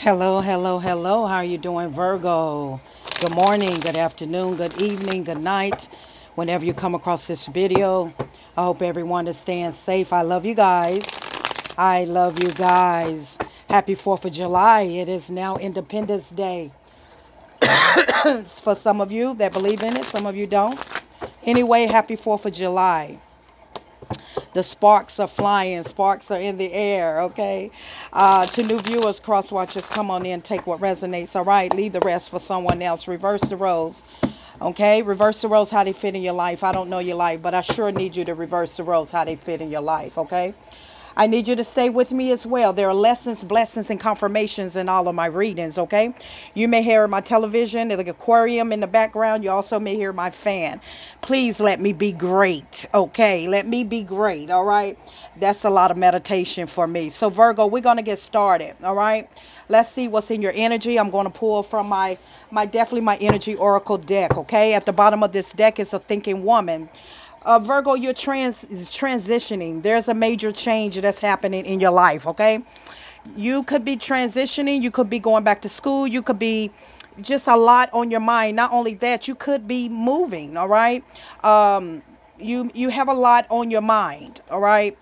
Hello, hello, hello. How are you doing, Virgo? Good morning, good afternoon, good evening, good night. Whenever you come across this video, I hope everyone is staying safe. I love you guys. I love you guys. Happy 4th of July. It is now Independence Day. For some of you that believe in it, some of you don't. Anyway, happy 4th of July. The sparks are flying. Sparks are in the air, okay? To new viewers, cross watchers, come on in, take what resonates, all right? Leave the rest for someone else. Reverse the roles, okay? Reverse the roles, how they fit in your life. I don't know your life, but I sure need you to reverse the roles, how they fit in your life, okay? I need you to stay with me as well. There are lessons, blessings, and confirmations in all of my readings, okay? You may hear my television, the aquarium in the background. You also may hear my fan. Please let me be great, okay? Let me be great, all right? That's a lot of meditation for me. So, Virgo, we're going to get started, all right? Let's see what's in your energy. I'm going to pull from my energy oracle deck, okay? At the bottom of this deck is a thinking woman. Virgo, you're transitioning. There's a major change that's happening in your life, okay? You could be transitioning. You could be going back to school. You could be just a lot on your mind. Not only that, you could be moving, all right? You have a lot on your mind, all right?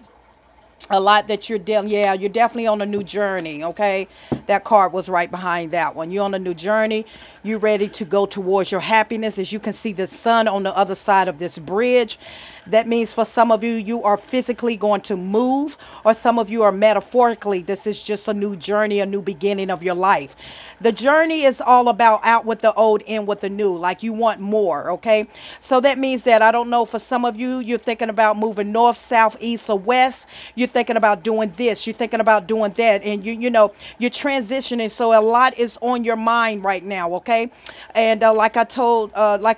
A lot that you're dealing. Yeah, you're definitely on a new journey, okay? That card was right behind that one. You're on a new journey. You're ready to go towards your happiness. As you can see the sun on the other side of this bridge. That means for some of you, you are physically going to move, or some of you are metaphorically. This is just a new journey, a new beginning of your life. The journey is all about out with the old, in with the new. Like you want more, okay? So that means that, I don't know, for some of you, you're thinking about moving north, south, east, or west. You're thinking about doing this. You're thinking about doing that. And you know, you're transitioning. So a lot is on your mind right now, okay? And like I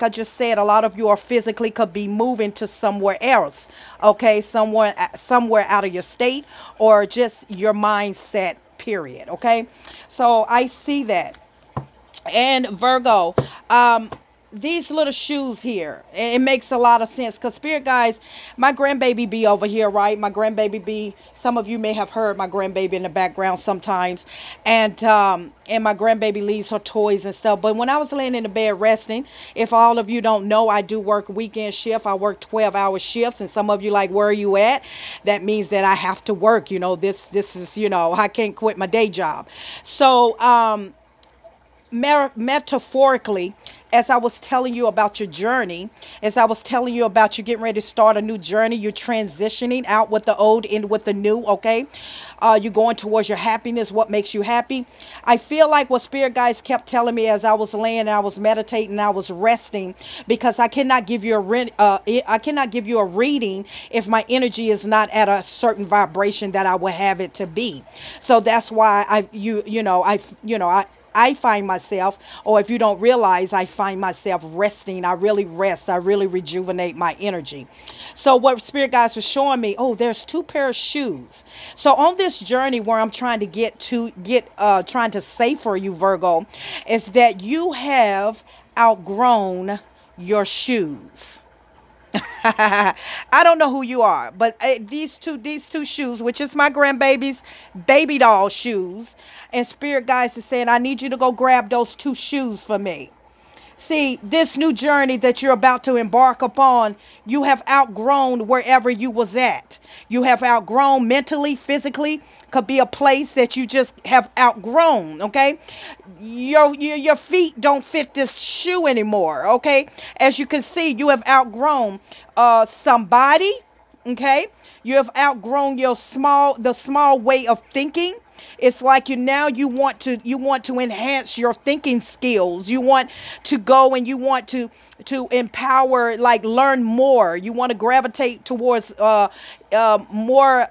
just said, a lot of you are physically could be moving to somewhere else, okay? Somewhere out of your state, or just your mindset, period, okay? So I see that. And Virgo, these little shoes here, it makes a lot of sense, because spirit guys, my grandbaby be over here, right? My grandbaby be, some of you may have heard my grandbaby in the background sometimes, and my grandbaby leaves her toys and stuff. But when I was laying in the bed resting, if all of you don't know, I do work weekend shift. I work 12-hour shifts, and some of you like, where are you at? That means that I have to work, you know. This is, you know, I can't quit my day job. So metaphorically, as I was telling you about your journey, as I was telling you about you getting ready to start a new journey, you're transitioning out with the old, in with the new, okay? You're going towards your happiness, what makes you happy. I feel like what spirit guides kept telling me as I was laying and I was meditating and I was resting, because I cannot give you a reading if my energy is not at a certain vibration that I would have it to be. So that's why I find myself, or if you don't realize, I find myself resting. I really rest. I really rejuvenate my energy. So what spirit guides are showing me, oh, there's 2 pair of shoes. So on this journey where I'm trying to say for you, Virgo, is that you have outgrown your shoes. I don't know who you are, but these two shoes, which is my grandbaby's baby doll shoes, and spirit guides is saying, I need you to go grab those 2 shoes for me. See, this new journey that you're about to embark upon, you have outgrown wherever you was at. You have outgrown mentally, physically. Could be a place that you just have outgrown, okay? Your feet don't fit this shoe anymore, okay? As you can see, you have outgrown somebody, okay? You have outgrown the small way of thinking. It's like you want to enhance your thinking skills. You want to go and you want to empower, like learn more. You want to gravitate towards more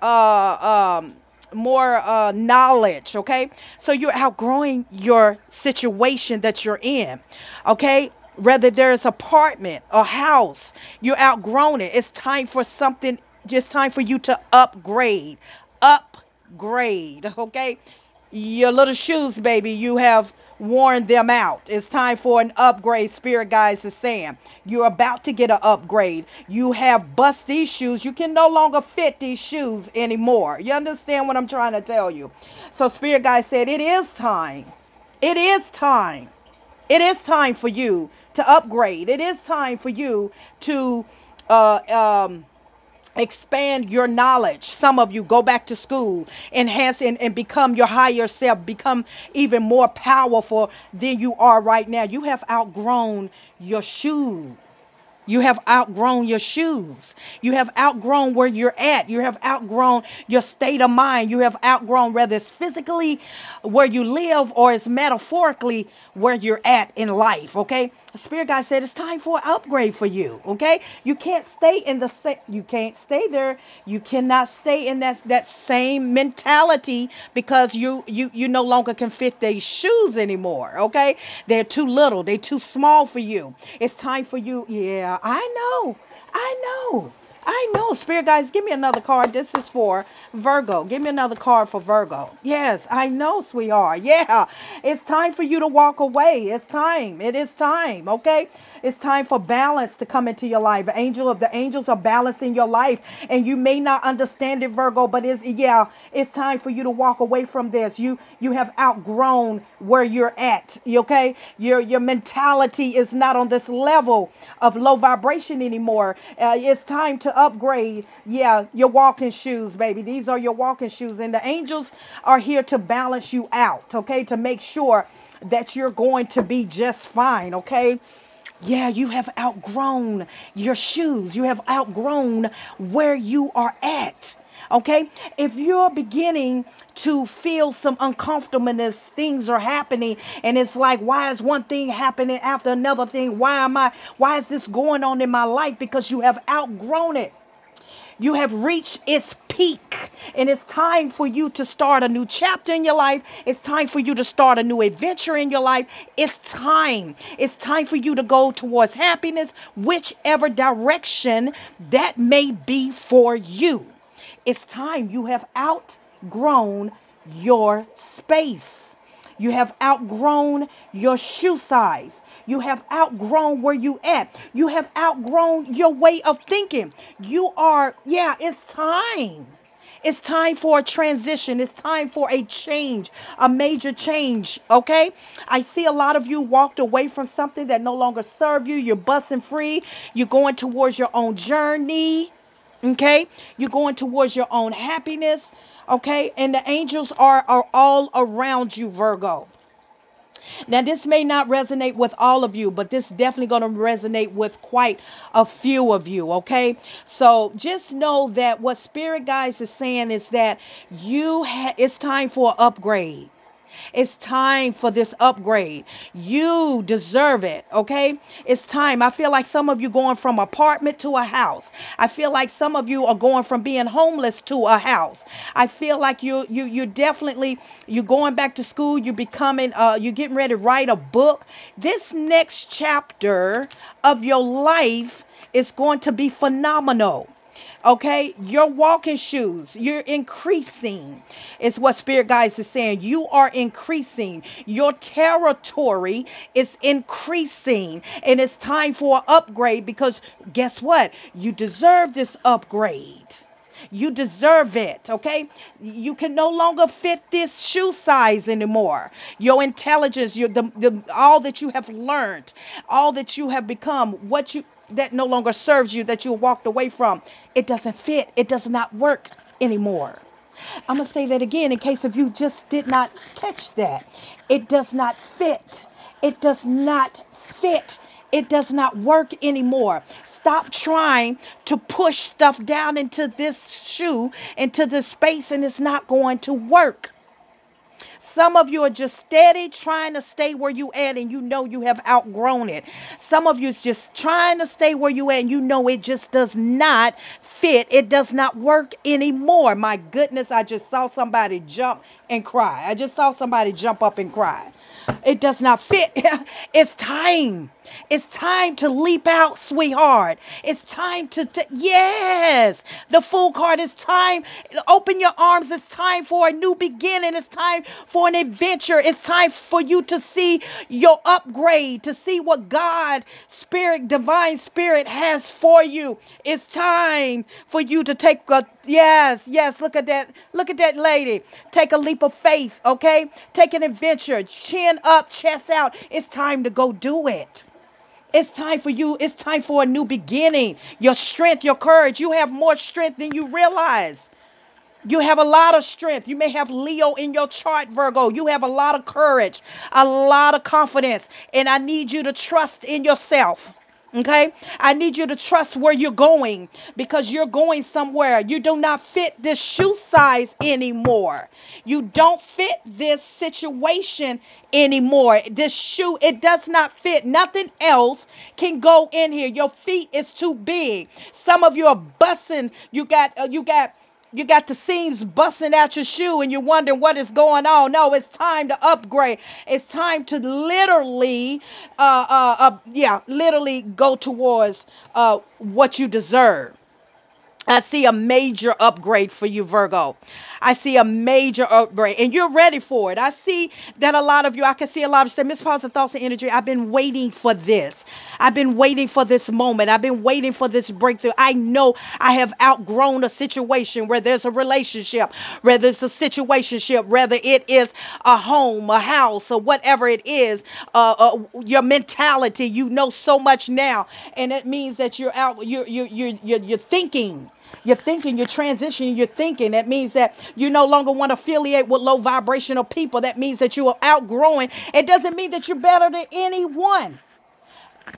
knowledge, okay? So you're outgrowing your situation that you're in, okay? Whether there's apartment or house, you're outgrown it. It's time for you to upgrade, okay? Your little shoes, baby, you have worn them out. It's time for an upgrade. Spirit guides is saying you're about to get an upgrade. You have bust these shoes. You can no longer fit these shoes anymore. You understand what I'm trying to tell you? So Spirit guide said it is time. It is time. It is time for you to upgrade. It is time for you to expand your knowledge. Some of you go back to school, enhance and become your higher self, become even more powerful than you are right now. You have outgrown your shoes. You have outgrown your shoes. You have outgrown where you're at. You have outgrown your state of mind. You have outgrown, whether it's physically where you live or it's metaphorically where you're at in life. Okay. The Spirit guide said it's time for an upgrade for you. Okay. You can't stay in the same. You can't stay there. You cannot stay in that same mentality because you no longer can fit these shoes anymore. Okay. They're too little. They're too small for you. It's time for you. Yeah, I know. I know. Spirit guys, give me another card. This is for Virgo. Give me another card for Virgo. Yes, I know, sweetheart. Yeah, it's time for you to walk away. It's time. It is time. Okay. It's time for balance to come into your life. The angels are balancing your life, and you may not understand it, Virgo, but it's time for you to walk away from this. You have outgrown where you're at. Okay. Your mentality is not on this level of low vibration anymore. It's time to upgrade. Yeah, your walking shoes, baby. These are your walking shoes, and the angels are here to balance you out. Okay, to make sure that you're going to be just fine. Okay. Yeah, you have outgrown your shoes. You have outgrown where you are at. Okay, if you're beginning to feel some uncomfortableness, things are happening, and it's like, why is one thing happening after another thing? Why is this going on in my life? Because you have outgrown it. You have reached its peak, and it's time for you to start a new chapter in your life. It's time for you to start a new adventure in your life. It's time. It's time for you to go towards happiness, whichever direction that may be for you. It's time. You have outgrown your space. You have outgrown your shoe size. You have outgrown where you at. You have outgrown your way of thinking. It's time. It's time for a transition. It's time for a change, a major change. Okay. I see a lot of you walked away from something that no longer serve you. You're busting free. You're going towards your own journey. Okay. You're going towards your own happiness. Okay. And the angels are all around you, Virgo. Now, this may not resonate with all of you, but this is definitely going to resonate with quite a few of you. Okay. So just know that what Spirit Guides is saying is that it's time for an upgrade. It's time for this upgrade. You deserve it. Okay. It's time. I feel like some of you going from apartment to a house. I feel like some of you are going from being homeless to a house. I feel like you're going back to school. You're getting ready to write a book. This next chapter of your life is going to be phenomenal. Okay, your walking shoes, you're increasing. It's what Spirit Guides is saying. You are increasing. Your territory is increasing. And it's time for an upgrade because guess what? You deserve this upgrade. You deserve it. Okay. You can no longer fit this shoe size anymore. Your intelligence, all that you have learned, all that you have become, that no longer serves you, that you walked away from, it doesn't fit. It does not work anymore. I'm going to say that again in case if you just did not catch that. It does not fit. It does not fit. It does not work anymore. Stop trying to push stuff down into this shoe, into this space, and it's not going to work. Some of you are just steady trying to stay where you at, and you know you have outgrown it. Some of you is just trying to stay where you at, and you know it just does not fit. It does not work anymore. My goodness, I just saw somebody jump and cry. I just saw somebody jump up and cry. It does not fit. It's time. It's time to leap out, sweetheart. It's time yes, the Fool card. It's time. Open your arms. It's time for a new beginning. It's time for an adventure. It's time for you to see your upgrade, to see what God, Spirit, Divine Spirit has for you. It's time for you to take a, yes, look at that. Look at that lady. Take a leap of faith, okay? Take an adventure. Chin up, chest out. It's time to go do it. It's time for you. It's time for a new beginning. Your strength, your courage. You have more strength than you realize. You have a lot of strength. You may have Leo in your chart, Virgo. You have a lot of courage, a lot of confidence. And I need you to trust in yourself. Okay? I need you to trust where you're going, because you're going somewhere. You do not fit this shoe size anymore. You don't fit this situation anymore. This shoe, it does not fit. Nothing else can go in here. Your feet is too big. Some of you are busting. You got the seams busting out your shoe and you're wondering what is going on. No, it's time to upgrade. It's time to literally go towards what you deserve. I see a major upgrade for you, Virgo. I see a major upgrade, and you're ready for it. I see that a lot of you, I can see a lot of you say, Miss Positive Thoughts and Energy, I've been waiting for this. I've been waiting for this moment. I've been waiting for this breakthrough. I know I have outgrown a situation where there's a relationship, whether it's a situationship, whether it is a home, a house, or whatever it is, your mentality, you know so much now. And it means that you're thinking. You're thinking, you're transitioning, you're thinking. That means that you no longer want to affiliate with low vibrational people. That means that you are outgrowing. It doesn't mean that you're better than anyone.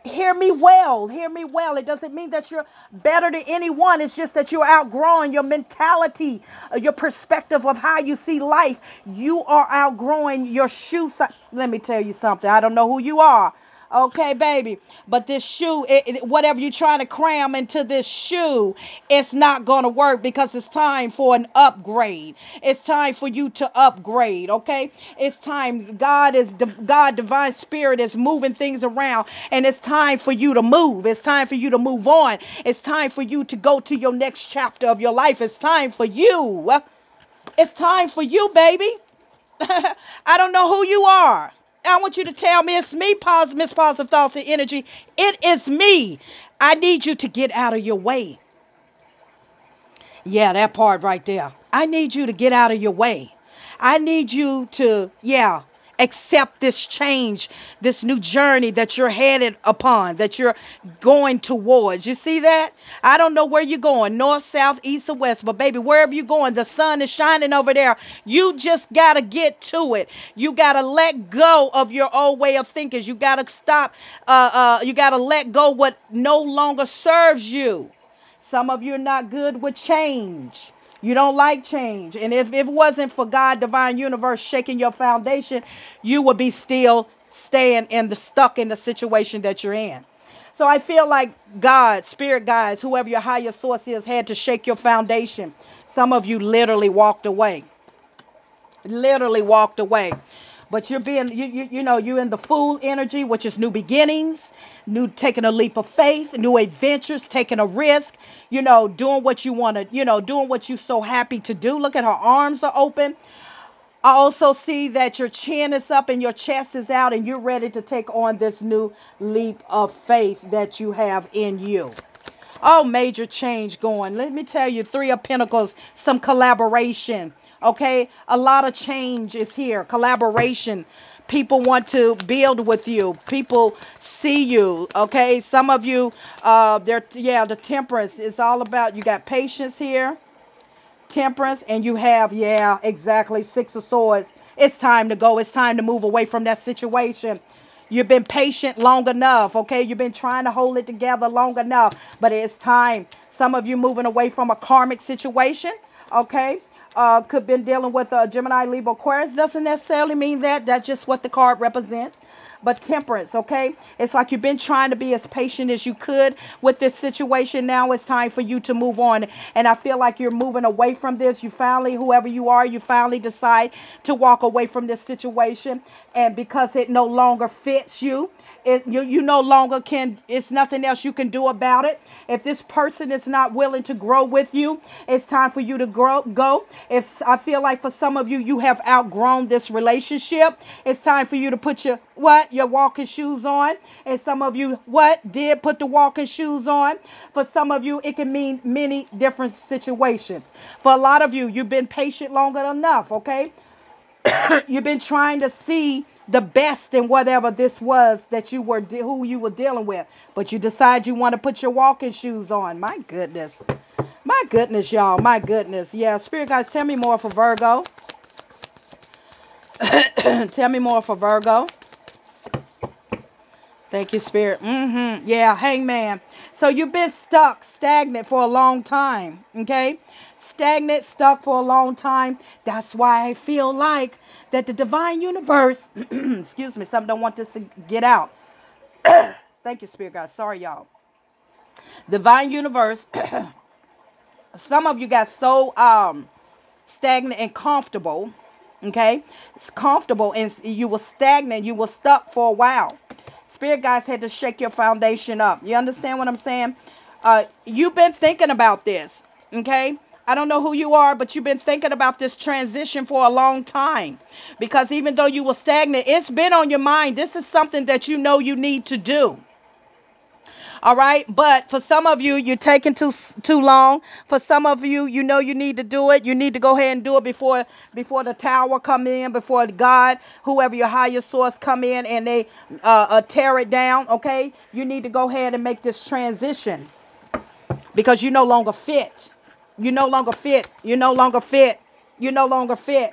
Hear me well. Hear me well. It doesn't mean that you're better than anyone. It's just that you're outgrowing your mentality, your perspective of how you see life. You are outgrowing your shoe size. Let me tell you something. I don't know who you are. Okay, baby. But this shoe, whatever you're trying to cram into this shoe, it's not going to work, because it's time for an upgrade. It's time for you to upgrade, okay? It's time. God, Divine Spirit is moving things around, and it's time for you to move. It's time for you to move on. It's time for you to go to your next chapter of your life. It's time for you. It's time for you, baby. I don't know who you are. I want you to tell me it's me, Miss Positive Thoughts and Energy. It is me. I need you to get out of your way. Yeah, that part right there. I need you to get out of your way. I need you to, accept this change, this new journey that you're headed upon, that you're going towards. You see that? I don't know where you're going, north, south, east, or west, but baby, wherever you're going, the sun is shining over there. You just got to get to it. You got to let go of your old way of thinking. You got to stop. You got to let go what no longer serves you. Some of you are not good with change. You don't like change. And if it wasn't for God, Divine Universe shaking your foundation, you would be still staying stuck in the situation that you're in. So I feel like God, spirit guides, whoever your higher source is, had to shake your foundation. Some of you literally walked away. Literally walked away. But you're being, you're in the Fool energy, which is new beginnings, taking a leap of faith, new adventures, taking a risk, doing what you want to, doing what you're so happy to do. Look at her arms are open. I also see that your chin is up and your chest is out, and you're ready to take on this new leap of faith that you have in you. Oh, major change going. Let me tell you, Three of Pentacles, some collaboration. Okay, a lot of change is here. Collaboration. People want to build with you. People see you. Okay, some of you, the Temperance is all about, you got patience here. Temperance, and you have, exactly, Six of Swords. It's time to go. It's time to move away from that situation. You've been patient long enough, okay? You've been trying to hold it together long enough, but it's time. Some of you moving away from a karmic situation, okay? Could have been dealing with a Gemini, Libra, Aquarius. Doesn't necessarily mean that. That's just what the card represents. but temperance, okay? It's like you've been trying to be as patient as you could with this situation. Now it's time for you to move on. And I feel like you're moving away from this. You finally, whoever you are, you finally decide to walk away from this situation. And because it no longer fits you, you no longer can, it's nothing else you can do about it. If this person is not willing to grow with you, it's time for you to go. If I feel like for some of you, you have outgrown this relationship, it's time for you to put your walking shoes on. And some of you did put the walking shoes on. For some of you, it can mean many different situations. For a lot of you, you've been patient longer enough, okay? You've been trying to see the best in whatever this was that you were, who you were dealing with, but you decide you want to put your walking shoes on. My goodness, y'all, my goodness. Yeah, Spirit guys, tell me more for Virgo. Tell me more for Virgo. Thank you, Spirit. Yeah, Hangman. So you've been stuck, stagnant for a long time, okay? Stagnant, stuck for a long time. That's why I feel like that the divine universe, excuse me, some don't want this to get out. Thank you, Spirit guys. Sorry, y'all. Divine universe, some of you got so stagnant and comfortable, okay? It's comfortable and you were stagnant, you were stuck for a while. Spirit guys had to shake your foundation up. You understand what I'm saying? You've been thinking about this, okay? I don't know who you are, but you've been thinking about this transition for a long time. Because even though you were stagnant, it's been on your mind. This is something that you know you need to do. All right. But for some of you, you're taking too long. For some of you, you know you need to do it. You need to go ahead and do it before the tower come in, before God, whoever your higher source come in and they tear it down. OK, you need to go ahead and make this transition because you no longer fit. You no longer fit. You no longer fit. You no longer fit.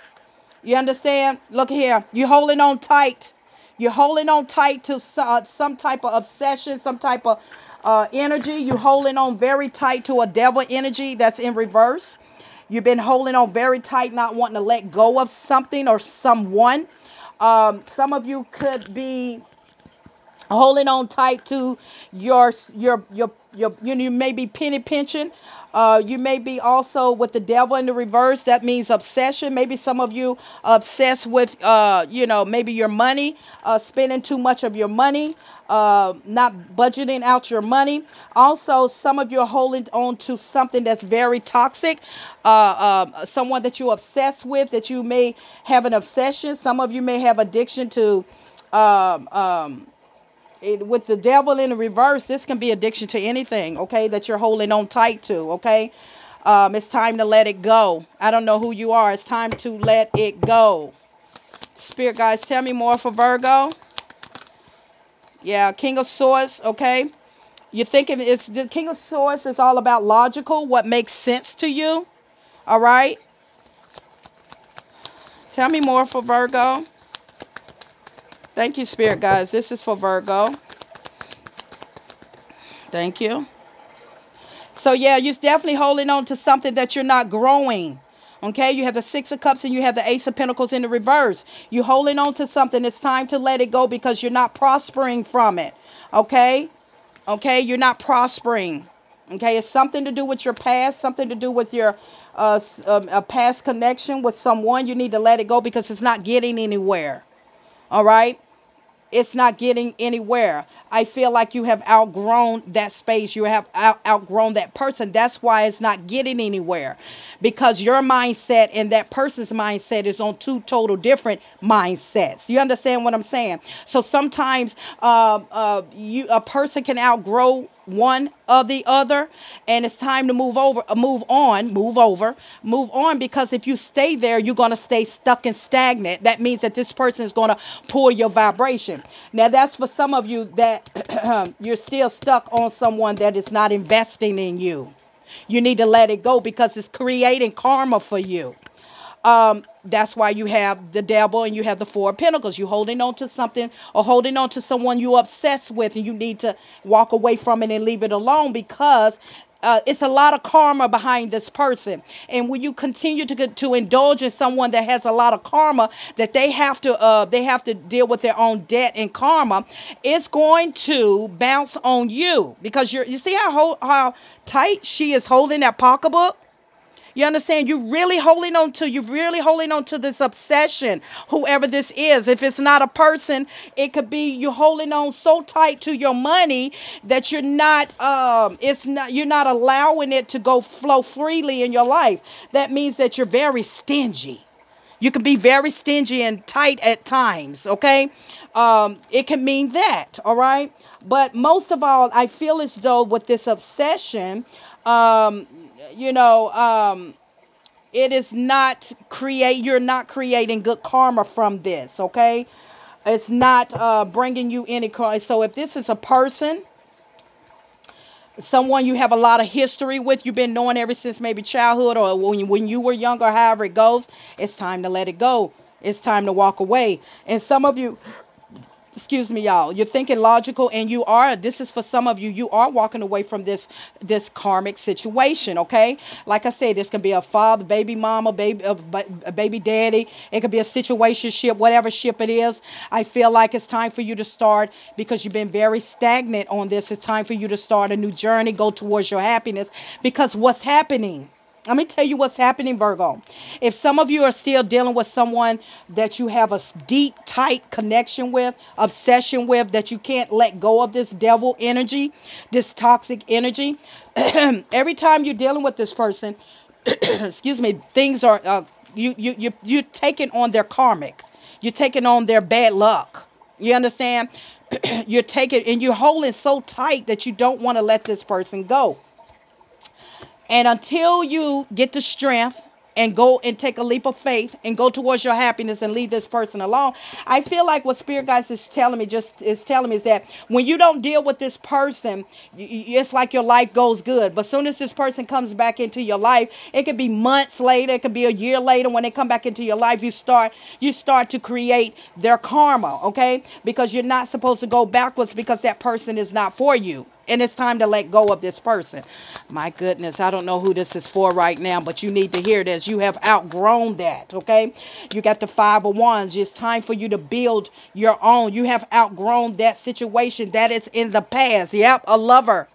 You understand? Look here. You're holding on tight. You're holding on tight to some type of obsession, some type of energy. You're holding on very tight to a devil energy that's in reverse. You've been holding on very tight, not wanting to let go of something or someone. Some of you could be holding on tight to you may be penny pinching. You may be also with the devil in the reverse. That means obsession. Maybe some of you are obsessed with, maybe your money, spending too much of your money, not budgeting out your money. Also, some of you are holding on to something that's very toxic, someone that you're obsessed with, that you may have an obsession. Some of you may have addiction to with the devil in the reverse. This can be addiction to anything, okay, that you're holding on tight to, okay? It's time to let it go. I don't know who you are. It's time to let it go. Spirit guys, tell me more for Virgo. Yeah, King of Swords, okay? You're thinking it's the King of Swords is all about logical, what makes sense to you, all right? Tell me more for Virgo. Thank you, Spirit guys. This is for Virgo. Thank you. So, yeah, you're definitely holding on to something that you're not growing. Okay, you have the Six of Cups and you have the Ace of Pentacles in the reverse. You're holding on to something. It's time to let it go because you're not prospering from it. Okay? Okay, you're not prospering. Okay, it's something to do with your past, something to do with your a past connection with someone. You need to let it go because it's not getting anywhere. All right? It's not getting anywhere. I feel like you have outgrown that space. You have outgrown that person. That's why it's not getting anywhere. Because your mindset and that person's mindset is on two total different mindsets. You understand what I'm saying? So sometimes a person can outgrow one or the other, and it's time to move on, because if you stay there, you're going to stay stuck and stagnant. That means that this person is going to pull your vibration. Now, that's for some of you that you're still stuck on someone that is not investing in you. You need to let it go because it's creating karma for you. That's why you have the devil and you have the Four of Pentacles. You're holding on to something or holding on to someone you're obsessed with, and you need to walk away from it and leave it alone because it's a lot of karma behind this person. And when you continue to indulge in someone that has a lot of karma, that they have to deal with their own debt and karma, it's going to bounce on you, because you see how tight she is holding that pocketbook. You understand? You're really holding on to this obsession, whoever this is. If it's not a person, it could be you holding on so tight to your money that you're not allowing it to go flow freely in your life. That means that you're very stingy. You can be very stingy and tight at times, okay? It can mean that, all right? But most of all, I feel as though with this obsession, you know, you're not creating good karma from this, okay? It's not bringing you any karma. So if this is a person, someone you have a lot of history with, you've been knowing ever since maybe childhood, or when you were younger, however it goes, it's time to let it go. It's time to walk away. And some of you, excuse me, y'all, you're thinking logical, and this is for some of you, you are walking away from this karmic situation, okay? Like I said, this can be a father, baby mama, a baby daddy. It could be a situationship, whatever ship it is. I feel like it's time for you to start, because you've been very stagnant on this. It's time for you to start a new journey, go towards your happiness, because what's happening, let me tell you what's happening, Virgo. If some of you are still dealing with someone that you have a deep, tight connection with, obsession with, that you can't let go of this devil energy, this toxic energy, every time you're dealing with this person, excuse me, things are, you're taking on their karmic. You're taking on their bad luck. You understand? You're taking, and you're holding so tight that you don't want to let this person go. And until you get the strength and go and take a leap of faith and go towards your happiness and leave this person alone, I feel like what Spirit Guides is telling me is that when you don't deal with this person, it's like your life goes good. But as soon as this person comes back into your life, it could be months later, it could be a year later, when they come back into your life, you start to create their karma, okay? Because you're not supposed to go backwards, because that person is not for you. And it's time to let go of this person. My goodness, I don't know who this is for right now, but you need to hear this. You have outgrown that, okay? You got the Five of Wands. It's time for you to build your own. You have outgrown that situation that is in the past. Yep, a lover.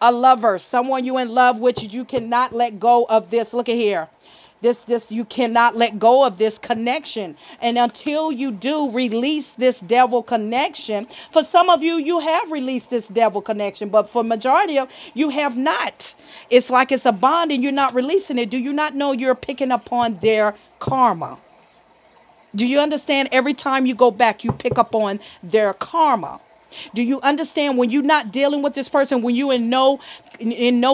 A lover. Someone you in love with, you cannot let go of this. Look at here. You cannot let go of this connection. And until you do release this devil connection, for some of you, you have released this devil connection, but for majority of you have not. It's like it's a bond and you're not releasing it. Do you not know you're picking up on their karma? Do you understand? Every time you go back, you pick up on their karma. Do you understand, when you're not dealing with this person, when you're in no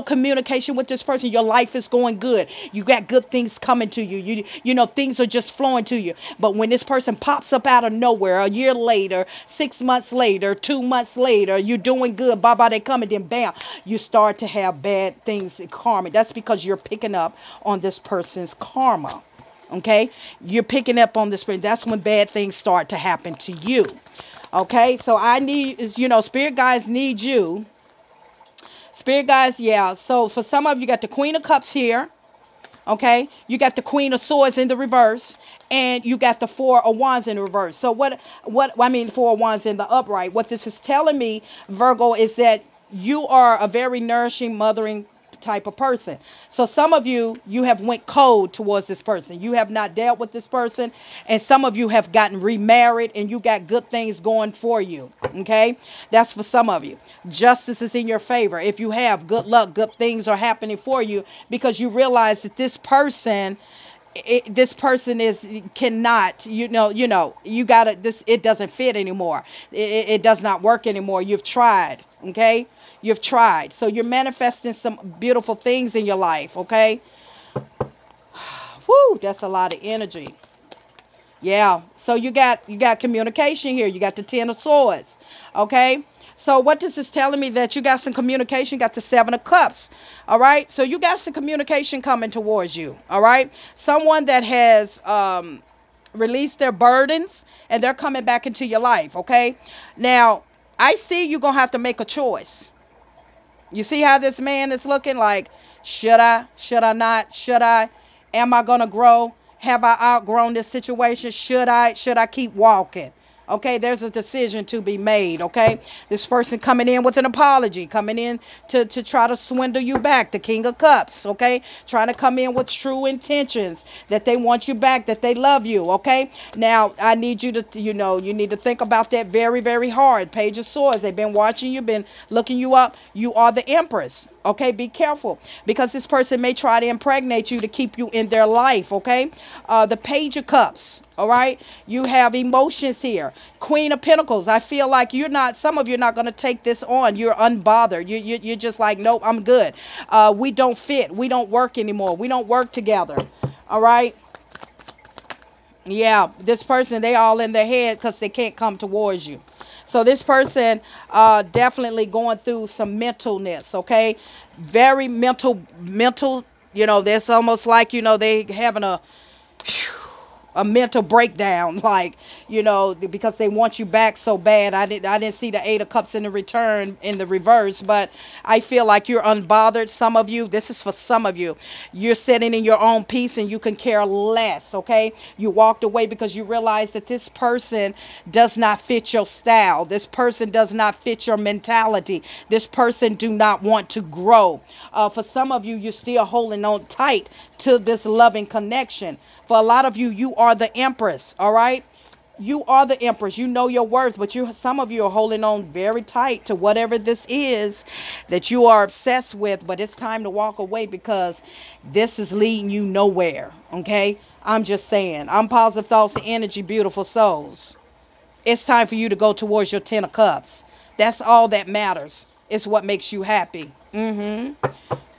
communication with this person, your life is going good. You got good things coming to you. You know, things are just flowing to you. But when this person pops up out of nowhere, a year later, 6 months later, 2 months later, you're doing good. Bye-bye, they come, and then bam, you start to have bad things, karma. That's because you're picking up on this person's karma. Okay? You're picking up on this person. That's when bad things start to happen to you. Okay, so Spirit Guides need you. Spirit Guides, yeah. So for some of you, got the Queen of Cups here. Okay, you got the Queen of Swords in the reverse, and you got the Four of Wands in the reverse. So Four of Wands in the upright. What this is telling me, Virgo, is that you are a very nourishing, mothering type of person. So some of you have went cold towards this person. You have not dealt with this person, and some of you have gotten remarried, and you got good things going for you. Okay, that's for some of you. Justice is in your favor. If you have good luck, good things are happening for you, because you realize that this person cannot, you gotta, it doesn't fit anymore. It does not work anymore. You've tried. Okay, you've tried. So you're manifesting some beautiful things in your life. Okay. Whoo, that's a lot of energy. Yeah. So you got communication here. You got the Ten of Swords. Okay. So what this is telling me, that you got some communication, got the Seven of Cups. All right. So you got some communication coming towards you. All right. Someone that has released their burdens, and they're coming back into your life. Okay. Now, I see you're going to have to make a choice. You see how this man is looking like, should I? Should I not? Should I? Am I going to grow? Have I outgrown this situation? Should I keep walking? Okay, there's a decision to be made. Okay, this person coming in with an apology, coming in to try to swindle you back, the King of Cups. Okay, trying to come in with true intentions that they want you back, that they love you. Okay, now I need you to, you need to think about that very, very hard. Page of Swords, they've been watching you, been looking you up. You are the Empress. Okay, be careful, because this person may try to impregnate you to keep you in their life. Okay, the Page of Cups. All right, you have emotions here. Queen of Pentacles. I feel like some of you are not going to take this on. You're unbothered. You're just like, nope, I'm good. We don't fit. We don't work anymore. We don't work together. All right. Yeah, this person, they all in their head because they can't come towards you. So this person definitely going through some mentalness, okay? Very mental, there's almost like, they having a mental breakdown, like, because they want you back so bad. I didn't see the Eight of Cups in the return, in the reverse, but I feel like you're unbothered. Some of you, this is for some of you, you're sitting in your own peace and you can care less. Okay, you walked away because you realize that this person does not fit your style. This person does not fit your mentality. This person do not want to grow. For some of you, you're still holding on tight to this loving connection. For a lot of you, you are the Empress. All right, you are the Empress. You know your worth, but some of you are holding on very tight to whatever this is that you are obsessed with. But it's time to walk away, because this is leading you nowhere. Okay, I'm just saying. I'm Positive Thoughts and Energy, beautiful souls. It's time for you to go towards your Ten of Cups. That's all that matters. It's what makes you happy.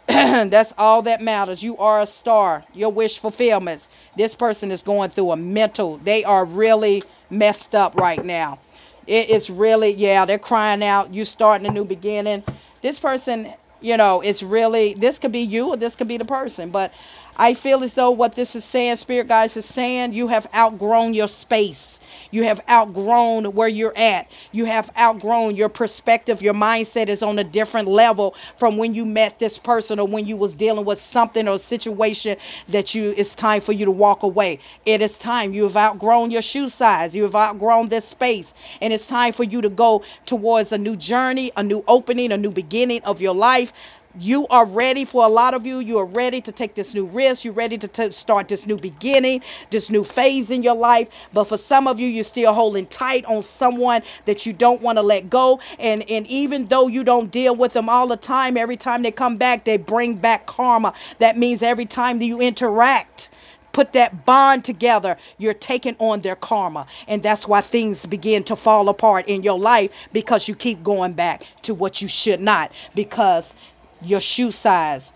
That's all that matters. You are a star. Your wish fulfillments. This person is going through a mental. They are really messed up right now. It's really, they're crying out. You starting a new beginning. This person, it's really, this could be you or this could be the person. But I feel as though what this is saying, Spirit Guides is saying, you have outgrown your space. You have outgrown where you're at. You have outgrown your perspective. Your mindset is on a different level from when you met this person, or when you was dealing with something or a situation that it's time for you to walk away. It is time. You have outgrown your shoe size. You have outgrown this space. And it's time for you to go towards a new journey, a new opening, a new beginning of your life. You are ready. For a lot of you, you are ready to take this new risk. You're ready to start this new beginning, this new phase in your life. But for some of you, you're still holding tight on someone that you don't want to let go. And even though you don't deal with them all the time, every time they come back, they bring back karma. That means every time that you interact, put that bond together, you're taking on their karma. And that's why things begin to fall apart in your life, because you keep going back to what you should not, because your shoe size,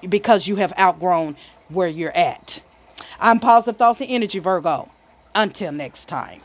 because you have outgrown where you're at. I'm Positive Thoughts and Energy, Virgo. Until next time.